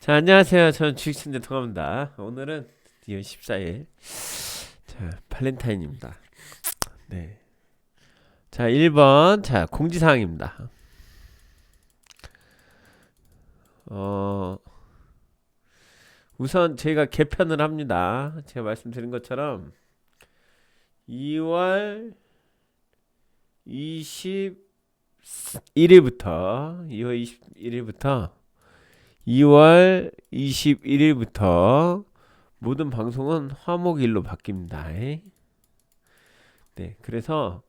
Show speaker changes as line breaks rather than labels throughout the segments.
자, 안녕하세요. 저는 주식천재 동아입니다. 오늘은 2월 14일, 자, 발렌타인입니다. 네. 자, 1번, 자, 공지사항입니다. 어, 우선 저희가 개편을 합니다. 제가 말씀드린 것처럼 2월 2월 21일부터 모든 방송은 화목일로 바뀝니다. 네, 그래서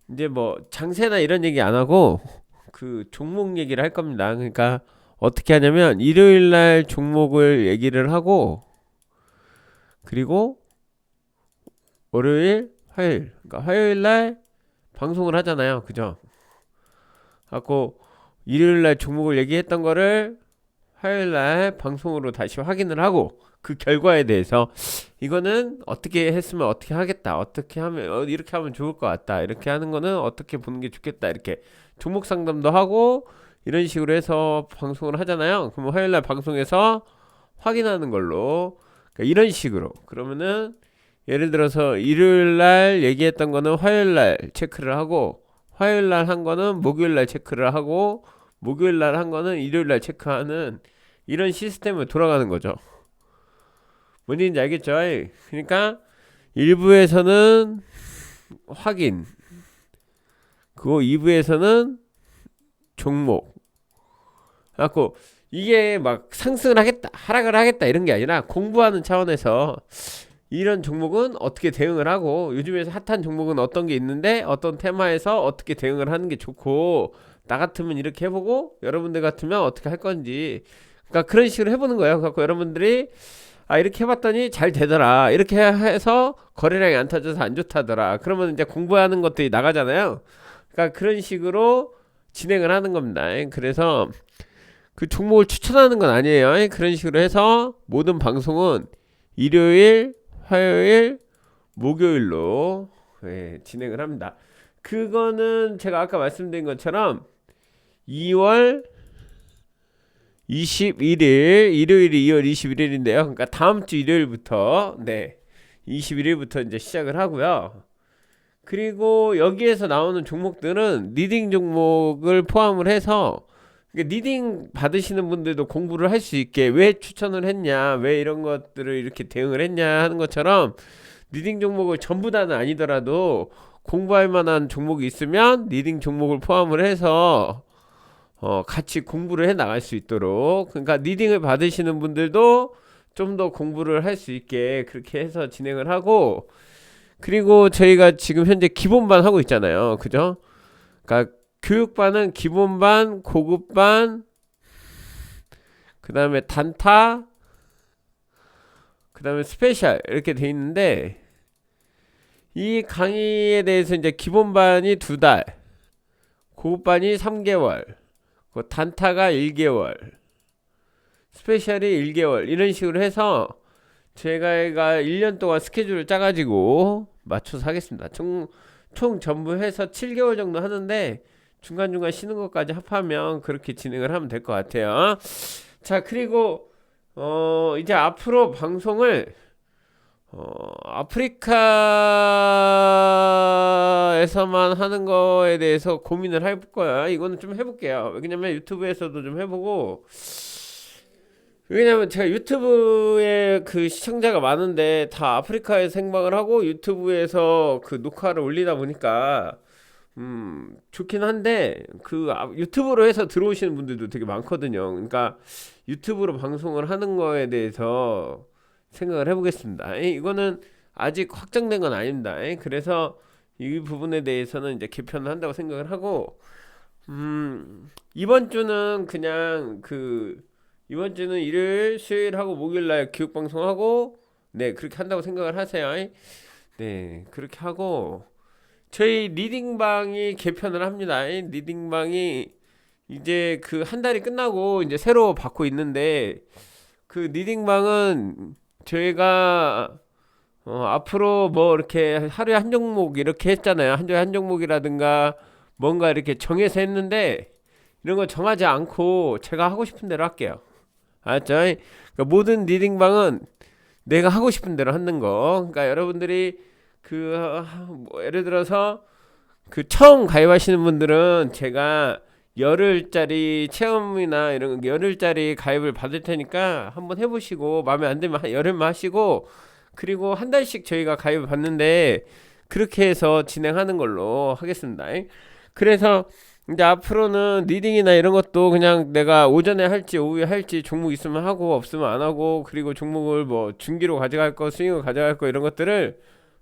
이제 뭐 장세나 이런 얘기 안 하고 그 종목 얘기를 할 겁니다. 그러니까 어떻게 하냐면 일요일 날 종목을 얘기를 하고 그리고 월요일, 화요일, 그러니까 화요일 날 방송을 하잖아요. 그죠? 갖고 일요일 날 종목을 얘기했던 거를 화요일 날 방송으로 다시 확인을 하고 그 결과에 대해서 이거는 어떻게 했으면 어떻게 하겠다. 어떻게 하면 이렇게 하면 좋을 것 같다. 이렇게 하는 거는 어떻게 보는 게 좋겠다. 이렇게 종목 상담도 하고 이런 식으로 해서 방송을 하잖아요. 그럼 화요일 날 방송에서 확인하는 걸로 그러니까 이런 식으로 그러면은 예를 들어서 일요일 날 얘기했던 거는 화요일 날 체크를 하고 화요일 날 한 거는 목요일 날 체크를 하고 목요일 날 한 거는 일요일 날 체크하는 이런 시스템으로 돌아가는 거죠. 뭔지 알겠죠? 그러니까 일부에서는 확인, 그리고 2부에서는 종목. 갖고 이게 막 상승을 하겠다, 하락을 하겠다 이런 게 아니라 공부하는 차원에서 이런 종목은 어떻게 대응을 하고 요즘에서 핫한 종목은 어떤 게 있는데 어떤 테마에서 어떻게 대응을 하는 게 좋고 나 같으면 이렇게 해보고 여러분들 같으면 어떻게 할 건지 그러니까 그런 식으로 해보는 거예요. 그래서 여러분들이 이렇게 해봤더니 잘 되더라 이렇게 해서 거래량이 안 터져서 안 좋다더라 그러면 이제 공부하는 것들이 나가잖아요. 그러니까 그런 식으로 진행을 하는 겁니다. 그래서 그 종목을 추천하는 건 아니에요. 그런 식으로 해서 모든 방송은 일요일 화요일, 목요일로 진행을 합니다. 그거는 제가 아까 말씀드린 것처럼 2월 21일, 일요일이 2월 21일인데요. 그러니까 다음 주 일요일부터 21일부터 이제 시작을 하고요. 그리고 여기에서 나오는 종목들은 리딩 종목을 포함을 해서 리딩 받으시는 분들도 공부를 할 수 있게 왜 추천을 했냐, 왜 이런 것들을 이렇게 대응을 했냐 하는 것처럼 리딩 종목을 전부 다는 아니더라도 공부할 만한 종목이 있으면 리딩 종목을 포함을 해서 같이 공부를 해 나갈 수 있도록 그러니까 리딩을 받으시는 분들도 좀 더 공부를 할 수 있게 그렇게 해서 진행을 하고 그리고 저희가 지금 현재 기본반 하고 있잖아요. 그죠? 그러니까 교육반은 기본반, 고급반, 그 다음에 단타, 그 다음에 스페셜 이렇게 돼 있는데 이 강의에 대해서 이제 기본반이 2달, 고급반이 3개월, 그 단타가 1개월, 스페셜이 1개월 이런 식으로 해서 제가 1년 동안 스케줄을 짜가지고 맞춰서 하겠습니다. 총 전부 해서 7개월 정도 하는데 중간중간 쉬는 것까지 합하면 그렇게 진행을 하면 될 것 같아요. 자, 그리고 이제 앞으로 방송을 아프리카에서만 하는 거에 대해서 고민을 할 거야. 이거는 좀 해볼게요. 왜냐면 유튜브에서도 좀 해보고 왜냐면 제가 유튜브에 그 시청자가 많은데 다 아프리카에서 생방을 하고 유튜브에서 그 녹화를 올리다 보니까 좋긴 한데 유튜브로 해서 들어오시는 분들도 되게 많거든요. 그러니까 유튜브로 방송을 하는 거에 대해서 생각을 해보겠습니다. 이거는 아직 확정된 건 아닙니다. 그래서 이 부분에 대해서는 이제 개편을 한다고 생각을 하고 이번 주는 그냥 이번 주는 일요일, 수요일하고 목요일날 교육 방송하고 그렇게 한다고 생각을 하세요. 네 그렇게 하고 저희 리딩방이 개편을 합니다. 리딩방이 이제 그 한 달이 끝나고 이제 새로 받고 있는데 그 리딩방은 저희가 앞으로 뭐 이렇게 하루에 한 종목 이렇게 했잖아요. 한 주에 한 종목이라든가 뭔가 이렇게 정해서 했는데 이런 거 정하지 않고 제가 하고 싶은 대로 할게요. 알았죠? 그러니까 모든 리딩방은 내가 하고 싶은 대로 하는 거. 그러니까 여러분들이 뭐 예를 들어서 처음 가입하시는 분들은 제가 열흘짜리 체험이나 이런 열흘짜리 가입을 받을 테니까 한번 해보시고 마음에 안 들면 열흘만 하시고, 그리고 한 달씩 저희가 가입을 받는데 그렇게 해서 진행하는 걸로 하겠습니다. 그래서 이제 앞으로는 리딩이나 이런 것도 그냥 내가 오전에 할지 오후에 할지 종목 있으면 하고 없으면 안 하고, 그리고 종목을 뭐 중기로 가져갈 거 스윙으로 가져갈 거 이런 것들을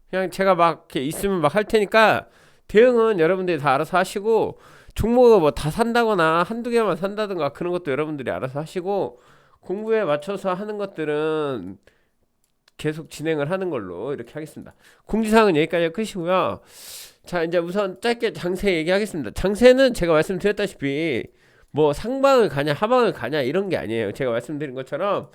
그냥 제가 막 이렇게 있으면 막 할 테니까 대응은 여러분들이 다 알아서 하시고, 종목을 뭐 다 산다거나 한두 개만 산다든가 그런 것도 여러분들이 알아서 하시고, 공부에 맞춰서 하는 것들은 계속 진행을 하는 걸로 이렇게 하겠습니다. 공지사항은 여기까지 끝이고요. 자, 이제 우선 짧게 장세 얘기하겠습니다. 장세는 제가 말씀드렸다시피 뭐 상방을 가냐 하방을 가냐 이런 게 아니에요. 제가 말씀드린 것처럼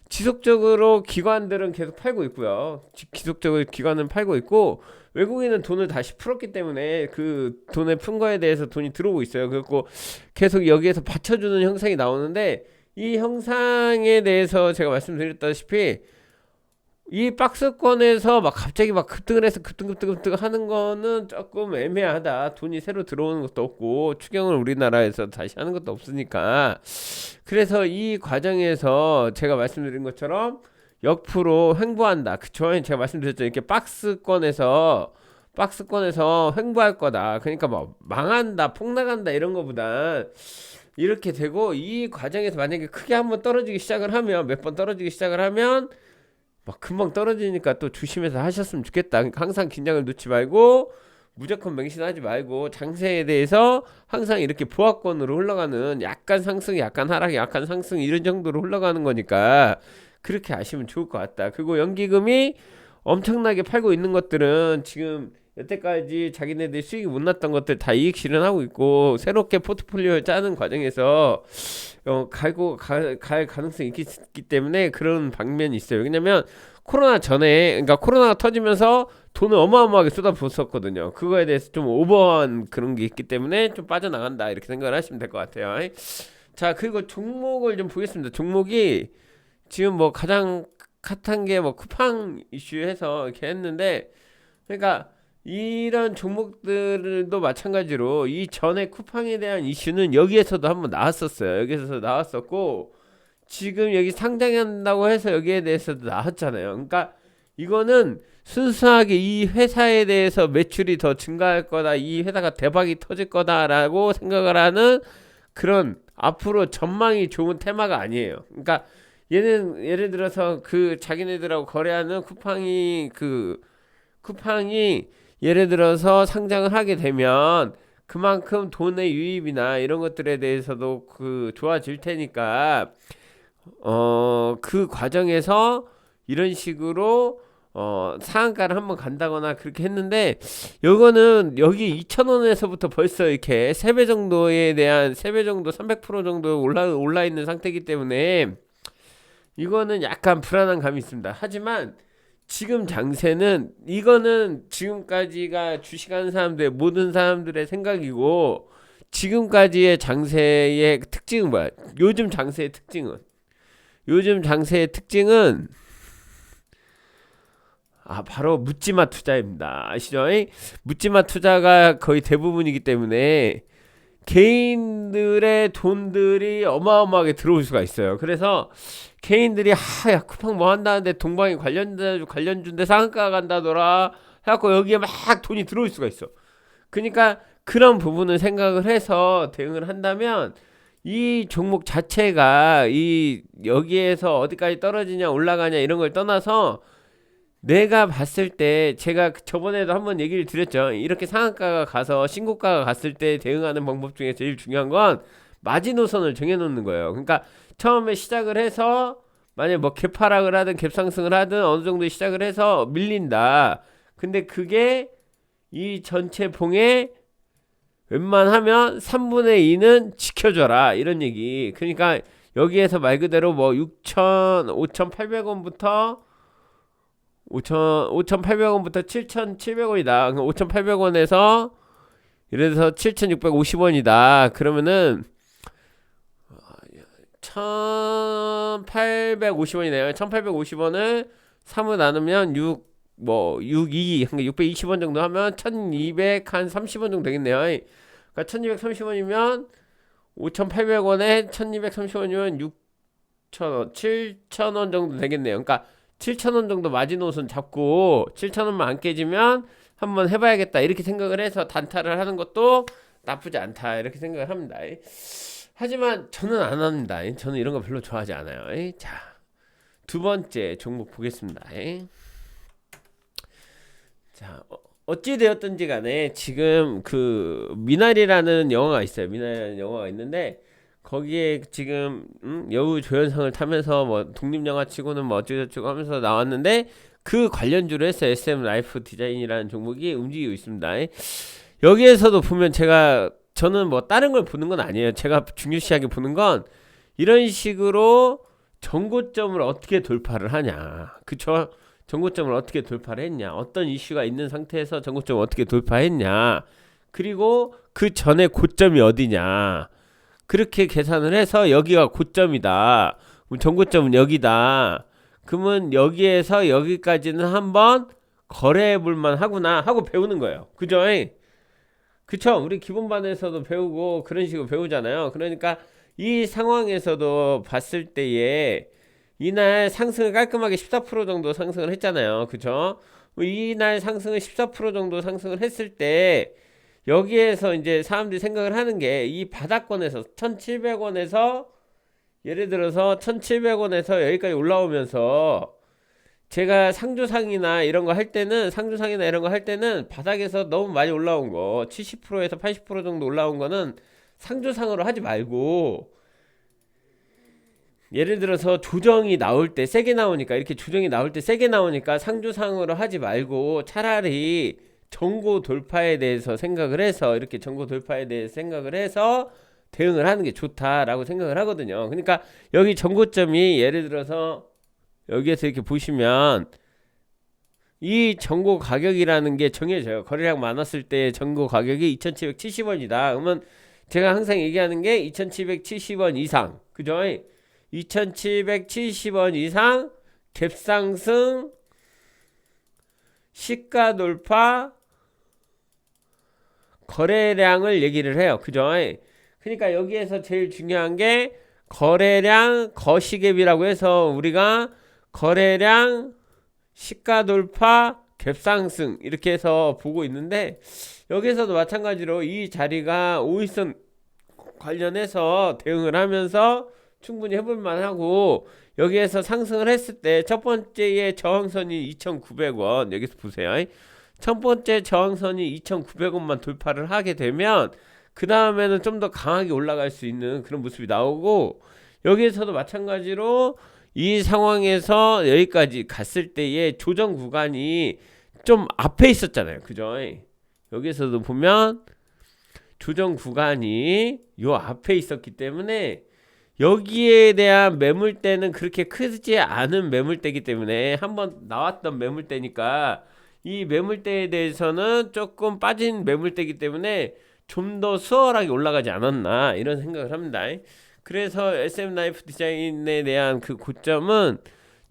지속적으로 기관들은 계속 팔고 있고요. 지속적으로 기관은 팔고 있고, 외국인은 돈을 다시 풀었기 때문에 그 돈을 푼 거에 대해서 돈이 들어오고 있어요. 그리고 계속 여기에서 받쳐주는 형상이 나오는데, 이 형상에 대해서 제가 말씀드렸다시피 이 박스권에서 막 갑자기 막 급등을 해서 급등 하는 거는 조금 애매하다. 돈이 새로 들어오는 것도 없고 추경을 우리나라에서 다시 하는 것도 없으니까. 그래서 이 과정에서 제가 말씀드린 것처럼 역프로 횡보한다. 그쵸? 제가 말씀드렸죠. 이렇게 박스권에서 횡보할 거다. 그러니까 뭐 망한다, 폭락한다 이런 거보다 이렇게 되고, 이 과정에서 만약에 크게 한번 떨어지기 시작을 하면, 몇 번 떨어지기 시작을 하면 막 금방 떨어지니까 또 조심해서 하셨으면 좋겠다. 그러니까 항상 긴장을 놓지 말고 무조건 맹신하지 말고, 장세에 대해서 항상 이렇게 보합권으로 흘러가는, 약간 상승 약간 하락 약간 상승 이런 정도로 흘러가는 거니까 그렇게 아시면 좋을 것 같다. 그리고 연기금이 엄청나게 팔고 있는 것들은 지금 여태까지 자기네들이 수익이 못 났던 것들 다 이익 실현하고 있고, 새롭게 포트폴리오를 짜는 과정에서 갈 가능성이 있기 때문에 그런 방면이 있어요. 왜냐면 코로나 전에, 그러니까 코로나가 터지면서 돈을 어마어마하게 쏟아부었었거든요. 그거에 대해서 좀 오버한 그런 게 있기 때문에 좀 빠져나간다 이렇게 생각을 하시면 될 것 같아요. 자, 그리고 종목을 좀 보겠습니다. 종목이 지금 뭐 가장 핫한 게 뭐 쿠팡 이슈해서 이렇게 했는데, 그러니까 이런 종목들도 마찬가지로 이 전에 쿠팡에 대한 이슈는 여기에서도 한번 나왔었어요. 여기에서 나왔었고, 지금 여기 상장한다고 해서 여기에 대해서도 나왔잖아요. 그러니까 이거는 순수하게 이 회사에 대해서 매출이 더 증가할 거다, 이 회사가 대박이 터질 거다라고 생각을 하는 그런 앞으로 전망이 좋은 테마가 아니에요. 그러니까 얘는 예를 들어서 자기네들하고 거래하는 쿠팡이 예를 들어서 상장을 하게 되면 그만큼 돈의 유입이나 이런 것들에 대해서도 좋아질 테니까, 그 과정에서 이런 식으로 상한가를 한번 간다거나 그렇게 했는데, 요거는 여기 2,000원에서부터 벌써 이렇게 3배 정도에 대한 3배 정도 300% 정도 올라 있는 상태이기 때문에 이거는 약간 불안한 감이 있습니다. 하지만 지금 장세는, 이거는 지금까지가 주식하는 사람들 모든 사람들의 생각이고, 지금까지의 장세의 특징은 뭐야? 요즘 장세의 특징은 바로 묻지마 투자입니다. 아시죠? 묻지마 투자가 거의 대부분이기 때문에 개인들의 돈들이 어마어마하게 들어올 수가 있어요. 그래서 개인들이 야 쿠팡 뭐 한다는데 동방이 관련주인데 상한가 간다더라 해갖고 여기에 막 돈이 들어올 수가 있어. 그러니까 그런 부분을 생각을 해서 대응을 한다면, 이 종목 자체가 여기에서 어디까지 떨어지냐 올라가냐 이런 걸 떠나서, 내가 봤을 때 제가 저번에도 한번 얘기를 드렸죠. 이렇게 상한가가 가서 신고가가 갔을 때 대응하는 방법 중에 제일 중요한 건 마지노선을 정해놓는 거예요. 그러니까 처음에 시작을 해서 만약에 뭐 갭하락을 하든 갭상승을 하든 어느 정도 시작을 해서 밀린다. 근데 그게 이 전체 봉에 웬만하면 3분의 2는 지켜줘라 이런 얘기. 그러니까 여기에서 말 그대로 뭐 5,800원부터 7,700원이다. 5,800원에서 예를 들어서 7,650원이다. 그러면은 1850원이네요. 1850원을 3으로 나누면 62, 그러니까 620원 정도 하면 1230원 정도 되겠네요. 그러니까 1230원이면 5800원에 1230원이면 6,000원, 7,000원 정도 되겠네요. 그러니까 7,000원 정도 마지노선 잡고 7,000원만 안 깨지면 한번 해봐야겠다 이렇게 생각을 해서 단타를 하는 것도 나쁘지 않다 이렇게 생각을 합니다. 하지만 저는 안 합니다. 저는 이런 거 별로 좋아하지 않아요. 자, 두 번째 종목 보겠습니다. 자, 어찌 되었든지 간에 지금 그 미나리라는 영화가 있어요. 미나리라는 영화가 있는데 거기에 지금 여우 조연상을 타면서 뭐 독립영화 치고는 뭐 어쩌고저쩌고 하면서 나왔는데 그 관련주로 해서 SM 라이프 디자인이라는 종목이 움직이고 있습니다. 여기에서도 보면 저는 뭐 다른 걸 보는 건 아니에요. 제가 중요시하게 보는 건 이런 식으로 전고점을 어떻게 돌파를 하냐. 그쵸? 전고점을 어떻게 돌파를 했냐. 어떤 이슈가 있는 상태에서 전고점을 어떻게 돌파했냐. 그리고 그 전에 고점이 어디냐. 그렇게 계산을 해서 여기가 고점이다. 전고점은 여기다. 그러면 여기에서 여기까지는 한번 거래해 볼만 하구나 하고 배우는 거예요. 그죠? 그쵸? 우리 기본반에서도 배우고 그런 식으로 배우잖아요. 그러니까 이 상황에서도 봤을 때에 이날 상승을 깔끔하게 14% 정도 상승을 했잖아요. 그쵸? 이날 상승을 14% 정도 상승을 했을 때 여기에서 이제 사람들이 생각을 하는 게 이 바닥권에서 1700원에서 예를 들어서 1700원에서 여기까지 올라오면서 제가 상주상이나 이런 거 할 때는 바닥에서 너무 많이 올라온 거 70%에서 80% 정도 올라온 거는 상주상으로 하지 말고 예를 들어서 조정이 나올 때 세게 나오니까 이렇게 조정이 나올 때 세게 나오니까 상주상으로 하지 말고 차라리 전고 돌파에 대해서 생각을 해서 이렇게 전고 돌파에 대해서 생각을 해서 대응을 하는 게 좋다라고 생각을 하거든요. 그러니까 여기 전고점이 예를 들어서 여기에서 이렇게 보시면 이 전고 가격이라는 게 정해져요. 거래량 많았을 때 전고 가격이 2770원이다. 그러면 제가 항상 얘기하는 게 2770원 이상. 그죠? 2770원 이상 갭상승 시가 돌파 거래량을 얘기를 해요. 그죠? 그러니까 여기에서 제일 중요한 게 거래량 거시갭이라고 해서 우리가 거래량 시가 돌파 갭상승 이렇게 해서 보고 있는데 여기서도 마찬가지로 이 자리가 5일선 관련해서 대응을 하면서 충분히 해볼 만하고 여기에서 상승을 했을 때 첫 번째의 저항선이 2,900원 여기서 보세요. 첫 번째 저항선이 2,900원만 돌파를 하게 되면 그 다음에는 좀 더 강하게 올라갈 수 있는 그런 모습이 나오고 여기에서도 마찬가지로 이 상황에서 여기까지 갔을 때의 조정 구간이 좀 앞에 있었잖아요. 그죠? 여기에서도 보면 조정 구간이 요 앞에 있었기 때문에 여기에 대한 매물대는 그렇게 크지 않은 매물대이기 때문에 한번 나왔던 매물대니까 이 매물대에 대해서는 조금 빠진 매물대이기 때문에 좀 더 수월하게 올라가지 않았나 이런 생각을 합니다. 그래서 SM 라이프 디자인에 대한 그 고점은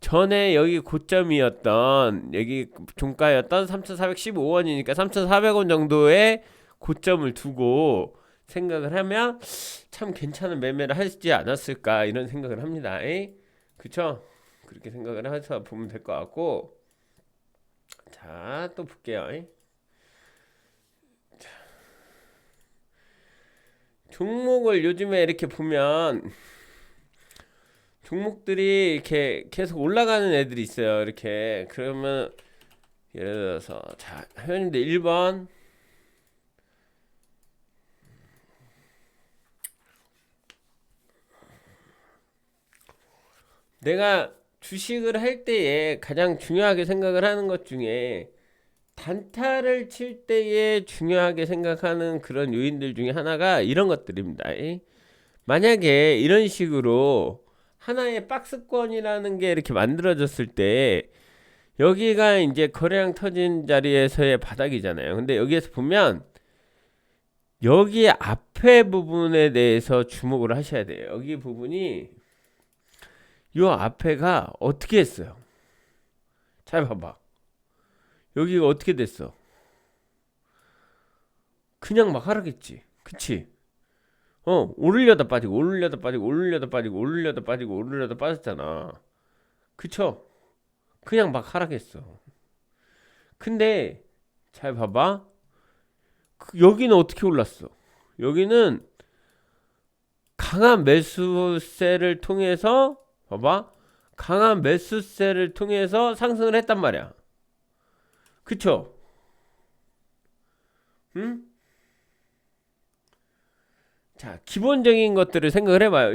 전에 여기 고점이었던 여기 종가였던 3,415원이니까 3,400원 정도의 고점을 두고 생각을 하면 참 괜찮은 매매를 하지 않았을까 이런 생각을 합니다. 그쵸? 그렇게 생각을 해서 보면 될 것 같고 자, 또 볼게요. 자, 종목을 요즘에 이렇게 보면 종목들이 이렇게 계속 올라가는 애들이 있어요. 이렇게 그러면 예를 들어서 자, 회원님들 1번 내가 주식을 할 때에 가장 중요하게 생각을 하는 것 중에 단타를 칠 때에 중요하게 생각하는 그런 요인들 중에 하나가 이런 것들입니다. 만약에 이런 식으로 하나의 박스권이라는 게 이렇게 만들어졌을 때 여기가 이제 거래량 터진 자리에서의 바닥이잖아요. 근데 여기에서 보면 여기 앞에 부분에 대해서 주목을 하셔야 돼요. 여기 부분이 요 앞에가 어떻게 했어요? 잘 봐봐. 여기가 어떻게 됐어? 그냥 막 하락했지. 그치? 오르려다 빠지고 오르려다 빠지고 오르려다 빠지고 오르려다 빠지고 오르려다 빠졌잖아. 그쵸? 그냥 막 하락했어. 근데 잘 봐봐. 여기는 어떻게 올랐어? 여기는 강한 매수세를 통해서 봐봐. 강한 매수세를 통해서 상승을 했단 말이야. 그쵸? 응? 자, 기본적인 것들을 생각을 해봐요.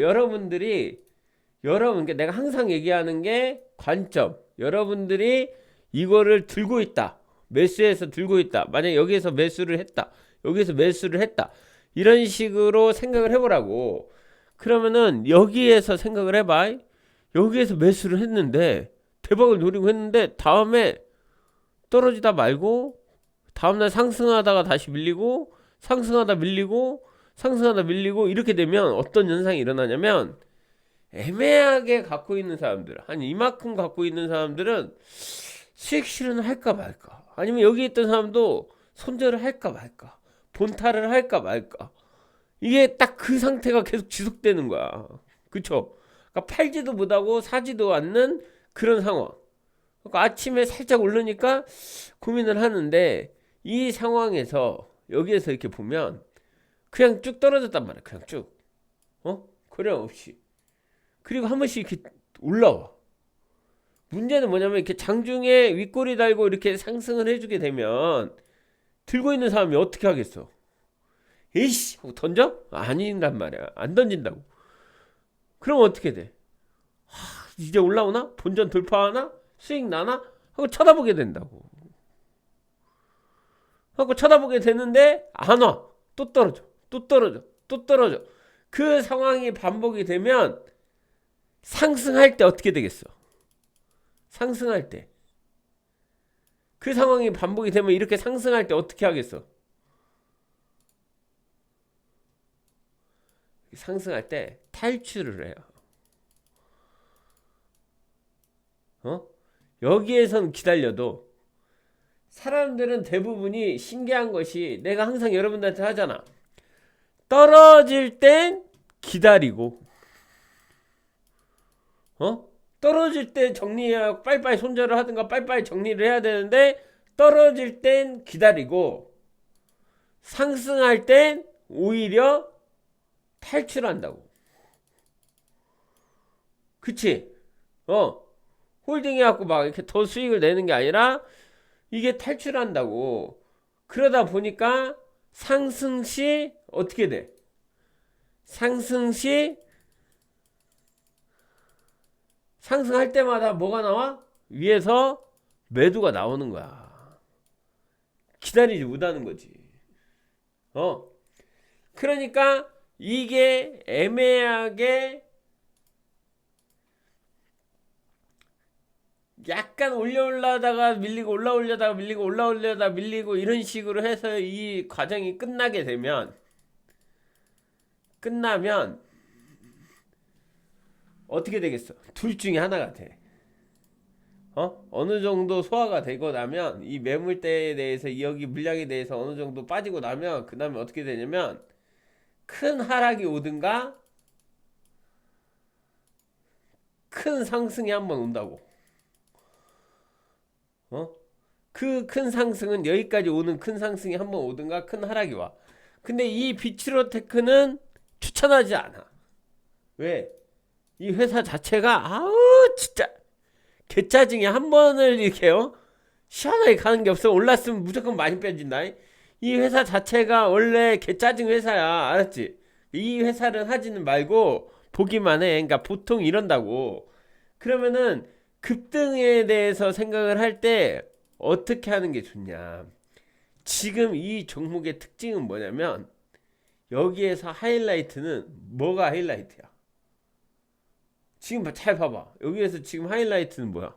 그러니까 내가 항상 얘기하는 게 관점. 여러분들이 이거를 들고 있다. 매수해서 들고 있다. 만약 여기에서 매수를 했다. 여기에서 매수를 했다. 이런 식으로 생각을 해보라고. 그러면은 여기에서 생각을 해봐. 여기에서 매수를 했는데 대박을 노리고 했는데 다음에 떨어지다 말고 다음날 상승하다가 다시 밀리고 상승하다 밀리고 상승하다 밀리고 이렇게 되면 어떤 현상이 일어나냐면 애매하게 갖고 있는 사람들 한 이만큼 갖고 있는 사람들은 수익 실현을 할까 말까 아니면 여기 있던 사람도 손절을 할까 말까 본탈을 할까 말까 이게 딱 그 상태가 계속 지속되는 거야. 그쵸? 그러니까 팔지도 못하고 사지도 않는 그런 상황. 그러니까 아침에 살짝 오르니까 고민을 하는데 이 상황에서 여기에서 이렇게 보면 그냥 쭉 떨어졌단 말이야. 그냥 쭉. 거래량 없이. 그리고 한 번씩 이렇게 올라와. 문제는 뭐냐면 이렇게 장중에 윗꼬리 달고 이렇게 상승을 해주게 되면 들고 있는 사람이 어떻게 하겠어? 에이씨 하고 던져? 아닌단 말이야. 안 던진다고. 그럼 어떻게 돼? 이제 올라오나? 본전 돌파하나? 수익 나나? 하고 쳐다보게 된다고. 하고 쳐다보게 되는데 안 와. 또 떨어져. 또 떨어져. 또 떨어져. 그 상황이 반복이 되면 상승할 때 어떻게 되겠어? 상승할 때. 그 상황이 반복이 되면 이렇게 상승할 때 어떻게 하겠어? 상승할 때 탈출을 해요. 여기에선 기다려도 사람들은 대부분이 신기한 것이 내가 항상 여러분들한테 하잖아. 떨어질 땐 기다리고 떨어질 때 정리해야 빨리빨리 손절을 하든가 빨리빨리 정리를 해야 되는데 떨어질 땐 기다리고 상승할 땐 오히려 탈출한다고. 그치? 홀딩해갖고 막 이렇게 더 수익을 내는 게 아니라 이게 탈출한다고. 그러다 보니까 상승 시 어떻게 돼? 상승 시 상승할 때마다 뭐가 나와? 위에서 매도가 나오는 거야. 기다리지 못하는 거지. 그러니까 이게 애매하게 약간 올라다가 밀리고 올라올려다가 밀리고 올라올려다가 밀리고 이런 식으로 해서 이 과정이 끝나면 어떻게 되겠어? 둘 중에 하나가 돼. 어느 정도 소화가 되고 나면 이 매물대에 대해서 여기 물량에 대해서 어느 정도 빠지고 나면 그 다음에 어떻게 되냐면 큰 하락이 오든가 큰 상승이 한번 온다고. 그 큰 상승은 여기까지 오는 큰 상승이 한번 오든가 큰 하락이 와. 근데 이 비츠로테크는 추천하지 않아. 왜? 이 회사 자체가 아우 진짜 개짜증이 한 번을 이렇게요 시원하게 가는 게 없어. 올랐으면 무조건 많이 빼진다. 이 회사 자체가 원래 개짜증 회사야. 알았지? 이 회사를 하지는 말고 보기만 해. 그러니까 보통 이런다고. 그러면은 급등에 대해서 생각을 할 때 어떻게 하는 게 좋냐. 지금 이 종목의 특징은 뭐냐면 여기에서 하이라이트는 뭐가 하이라이트야? 지금 잘 봐봐. 여기에서 지금 하이라이트는 뭐야?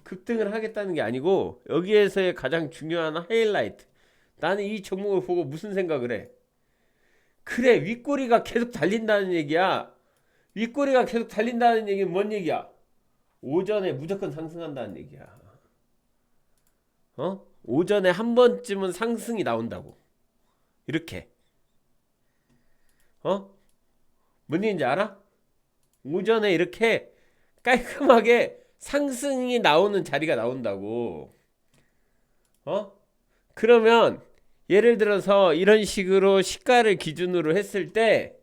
급등을 하겠다는 게 아니고 여기에서의 가장 중요한 하이라이트. 나는 이 종목을 보고 무슨 생각을 해? 그래, 윗꼬리가 계속 달린다는 얘기야. 윗꼬리가 계속 달린다는 얘기는 뭔 얘기야? 오전에 무조건 상승한다는 얘기야. 오전에 한 번쯤은 상승이 나온다고. 이렇게. 어? 뭔 얘기인지 알아? 오전에 이렇게 깔끔하게 상승이 나오는 자리가 나온다고. 그러면 예를 들어서 이런 식으로 시가를 기준으로 했을 때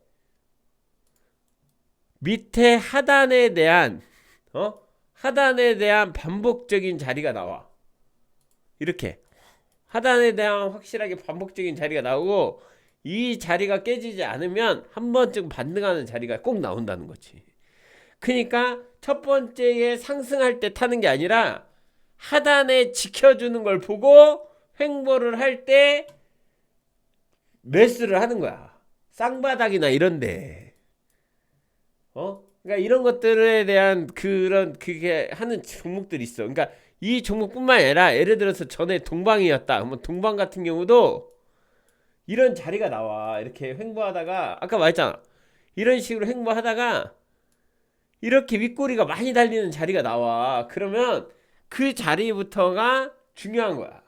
밑에 하단에 대한 반복적인 자리가 나와. 이렇게 하단에 대한 확실하게 반복적인 자리가 나오고, 이 자리가 깨지지 않으면 한 번쯤 반등하는 자리가 꼭 나온다는 거지. 그러니까 첫 번째에 상승할 때 타는 게 아니라 하단에 지켜주는 걸 보고 횡보를 할 때 매수를 하는 거야. 쌍바닥이나 이런데. 그러니까 이런 것들에 대한 그게 하는 종목들이 있어. 그러니까 이 종목뿐만 아니라 예를 들어서 전에 동방이었다. 뭐 동방 같은 경우도 이런 자리가 나와. 이렇게 횡보하다가 아까 말했잖아. 이런 식으로 횡보하다가 이렇게 윗꼬리가 많이 달리는 자리가 나와. 그러면 그 자리부터가 중요한 거야.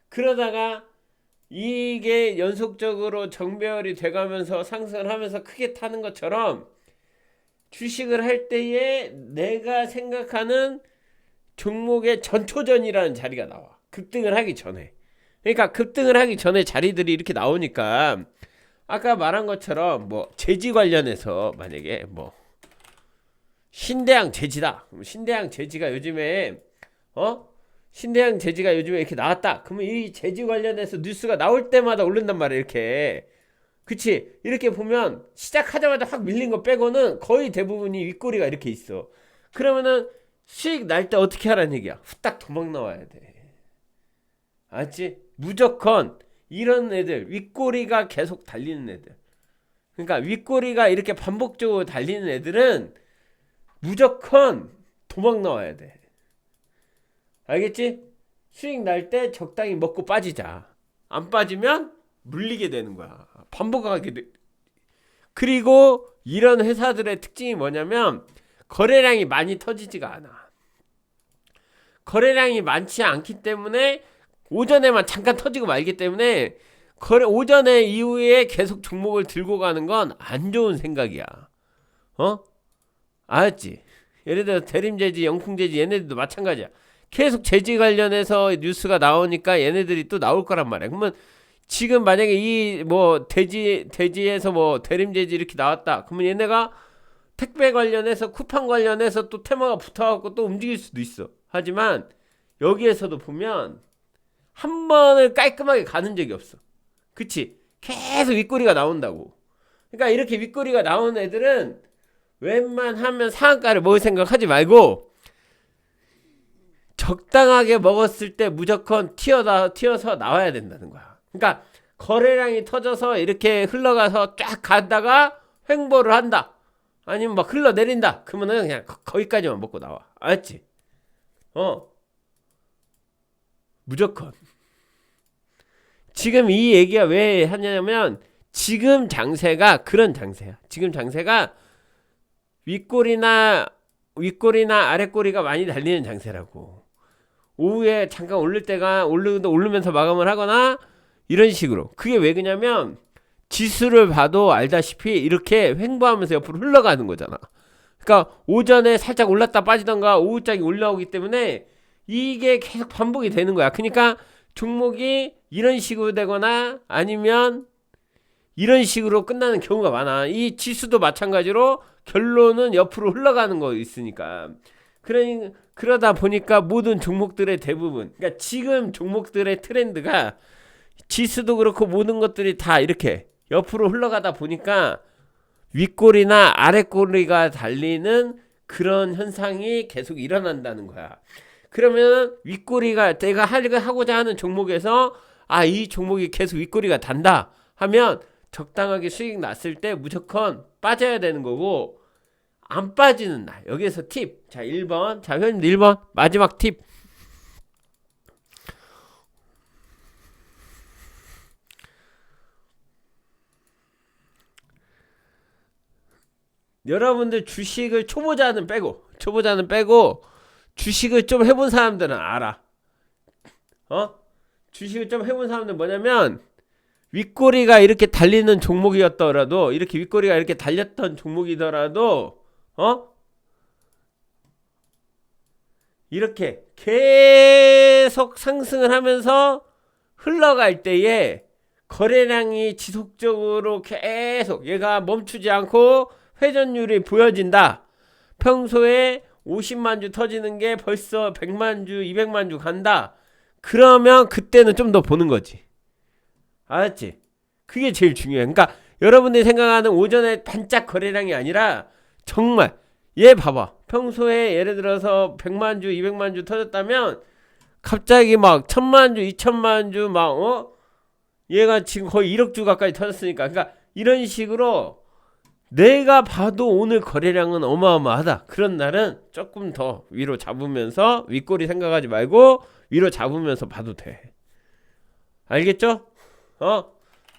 그러다가 이게 연속적으로 정배열이 돼가면서 상승을 하면서 크게 타는 것처럼 주식을 할 때에 내가 생각하는 종목의 전초전이라는 자리가 나와. 급등을 하기 전에. 그러니까 급등을 하기 전에 자리들이 이렇게 나오니까 아까 말한 것처럼 뭐 재지 관련해서 만약에 뭐 신대양 재지다. 신대양 재지가 요즘에 신대양 재지가 요즘에 이렇게 나왔다. 그러면 이 재지 관련해서 뉴스가 나올 때마다 오른단 말이야. 이렇게. 그치? 이렇게 보면 시작하자마자 확 밀린 거 빼고는 거의 대부분이 윗꼬리가 이렇게 있어. 그러면은 수익 날 때 어떻게 하라는 얘기야? 후딱 도망 나와야 돼. 알지? 무조건 이런 애들, 윗꼬리가 계속 달리는 애들. 그러니까 윗꼬리가 이렇게 반복적으로 달리는 애들은 무조건 도망 나와야 돼. 알겠지? 수익 날 때 적당히 먹고 빠지자. 안 빠지면 물리게 되는 거야. 반복하게 돼. 그리고 이런 회사들의 특징이 뭐냐면 거래량이 많이 터지지가 않아. 거래량이 많지 않기 때문에 오전에만 잠깐 터지고 말기 때문에 오전에 이후에 계속 종목을 들고 가는 건 안 좋은 생각이야. 알았지? 예를 들어 대림제지, 영풍제지 얘네들도 마찬가지야. 계속 제지 관련해서 뉴스가 나오니까 얘네들이 또 나올 거란 말이야. 그러면 지금 만약에 이 뭐 대지에서 뭐 대림제지 이렇게 나왔다. 그러면 얘네가 택배 관련해서 쿠팡 관련해서 또 테마가 붙어갖고 또 움직일 수도 있어. 하지만 여기에서도 보면 한 번을 깔끔하게 가는 적이 없어. 그치? 계속 윗꼬리가 나온다고. 그러니까 이렇게 윗꼬리가 나오는 애들은 웬만하면 상한가를 먹을 생각하지 말고 적당하게 먹었을 때 무조건 튀어서 나와야 된다는 거야. 그러니까 거래량이 터져서 이렇게 흘러가서 쫙 가다가 횡보를 한다. 아니면 막 흘러내린다. 그러면은 그냥 거기까지만 먹고 나와. 알았지? 무조건. 지금 이 얘기가 왜 하냐면 지금 장세가 그런 장세야. 지금 장세가 윗꼬리나 아랫꼬리가 많이 달리는 장세라고. 오후에 잠깐 오를 때가 오르면서 마감을 하거나 이런 식으로. 그게 왜 그냐면 지수를 봐도 알다시피 이렇게 횡보하면서 옆으로 흘러가는 거잖아. 그러니까 오전에 살짝 올랐다 빠지던가 오후장이 올라오기 때문에 이게 계속 반복이 되는 거야. 그러니까 종목이 이런 식으로 되거나 아니면 이런 식으로 끝나는 경우가 많아. 이 지수도 마찬가지로 결론은 옆으로 흘러가는 거 있으니까. 그러다 보니까 모든 종목들의 대부분, 그러니까 지금 종목들의 트렌드가 지수도 그렇고 모든 것들이 다 이렇게 옆으로 흘러가다 보니까 윗꼬리나 아랫꼬리가 달리는 그런 현상이 계속 일어난다는 거야. 그러면 윗꼬리가 내가 하고자 하는 종목에서 이 종목이 계속 윗꼬리가 단다 하면 적당하게 수익 났을 때 무조건 빠져야 되는 거고, 안 빠지는 날 여기에서 팁. 자 1번, 자 회원님 1번 마지막 팁. 여러분들 주식을 초보자는 빼고 주식을 좀 해본 사람들은 알아. 주식을 좀 해본 사람들은 뭐냐면 윗꼬리가 이렇게 달리는 종목이었더라도 이렇게 윗꼬리가 이렇게 달렸던 종목이더라도 이렇게 계속 상승을 하면서 흘러갈 때에 거래량이 지속적으로 계속 얘가 멈추지 않고 회전율이 보여진다. 평소에 50만 주 터지는 게 벌써 100만 주, 200만 주 간다. 그러면 그때는 좀 더 보는 거지. 알았지? 그게 제일 중요해. 그러니까 여러분들이 생각하는 오전에 반짝 거래량이 아니라 정말 얘 봐봐. 평소에 예를 들어서 100만 주, 200만 주 터졌다면 갑자기 막 1000만 주, 2000만 주 막 얘가 지금 거의 1억 주 가까이 터졌으니까 그러니까 이런 식으로 내가 봐도 오늘 거래량은 어마어마하다. 그런 날은 조금 더 위로 잡으면서 윗꼬리 생각하지 말고 위로 잡으면서 봐도 돼. 알겠죠?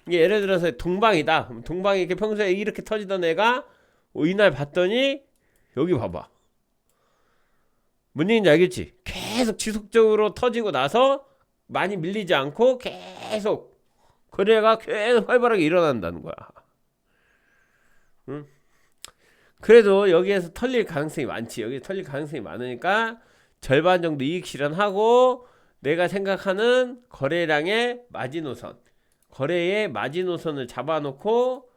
이게 예를 들어서 동방이다. 동방이 이렇게 평소에 이렇게 터지던 애가 이날 봤더니 여기 봐봐. 뭔 얘기인지 알겠지? 계속 지속적으로 터지고 나서 많이 밀리지 않고 계속 거래가 계속 활발하게 일어난다는 거야. 응? 그래도 여기에서 털릴 가능성이 많지. 여기 털릴 가능성이 많으니까 절반 정도 이익 실현하고 내가 생각하는 거래량의 마지노선, 거래의 마지노선을 잡아놓고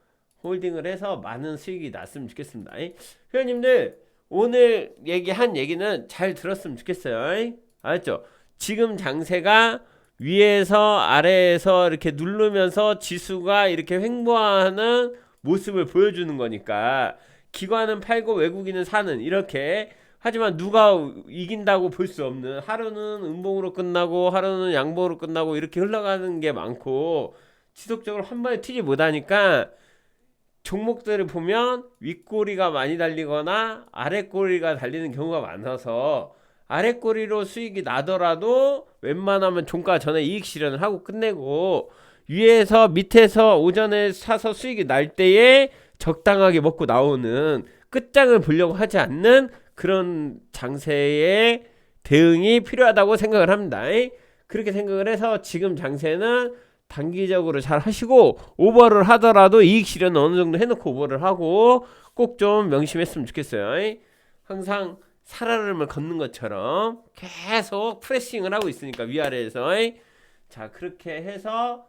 홀딩을 해서 많은 수익이 났으면 좋겠습니다. 회원님들 오늘 얘기한 얘기는 잘 들었으면 좋겠어요. 알았죠? 지금 장세가 위에서 아래에서 이렇게 누르면서 지수가 이렇게 횡보하는 모습을 보여주는 거니까 기관은 팔고 외국인은 사는 이렇게 하지만 누가 이긴다고 볼 수 없는 하루는 음봉으로 끝나고 하루는 양봉으로 끝나고 이렇게 흘러가는 게 많고 지속적으로 한 번에 튀지 못하니까 종목들을 보면 윗꼬리가 많이 달리거나 아랫꼬리가 달리는 경우가 많아서 아랫꼬리로 수익이 나더라도 웬만하면 종가 전에 이익 실현을 하고 끝내고 위에서 밑에서 오전에 사서 수익이 날 때에 적당하게 먹고 나오는 끝장을 보려고 하지 않는 그런 장세의 대응이 필요하다고 생각을 합니다. 그렇게 생각을 해서 지금 장세는 단기적으로 잘 하시고 오버를 하더라도 이익 실현은 어느 정도 해놓고 오버를 하고 꼭 좀 명심했으면 좋겠어요. 항상 살얼음을 걷는 것처럼 계속 프레싱을 하고 있으니까 위아래에서 자 그렇게 해서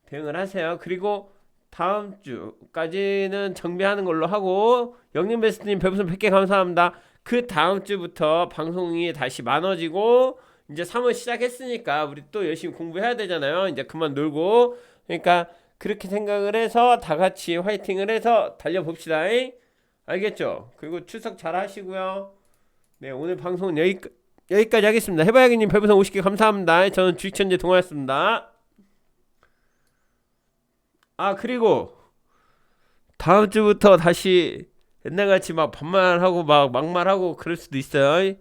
대응을 하세요. 그리고 다음 주까지는 정비하는 걸로 하고 영림베스트님 별풍선 100개 감사합니다. 그 다음 주부터 방송이 다시 많아지고 이제 3월 시작했으니까 우리 또 열심히 공부해야 되잖아요. 이제 그만 놀고 그러니까 그렇게 생각을 해서 다 같이 화이팅을 해서 달려봅시다. 알겠죠? 그리고 출석 잘 하시고요. 네 오늘 방송은 여기까지 하겠습니다. 해바야기님 별풍선 50개 감사합니다. 저는 주식천재 동아였습니다. 그리고 다음 주부터 다시 옛날같이 막 반말하고 막 막말하고 그럴 수도 있어요.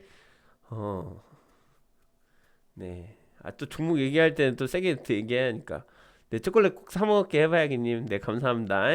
네. 또 종목 얘기할 때는 또 세게 얘기하니까. 네, 초콜릿 꼭 사 먹을게 해봐야겠님. 네, 감사합니다.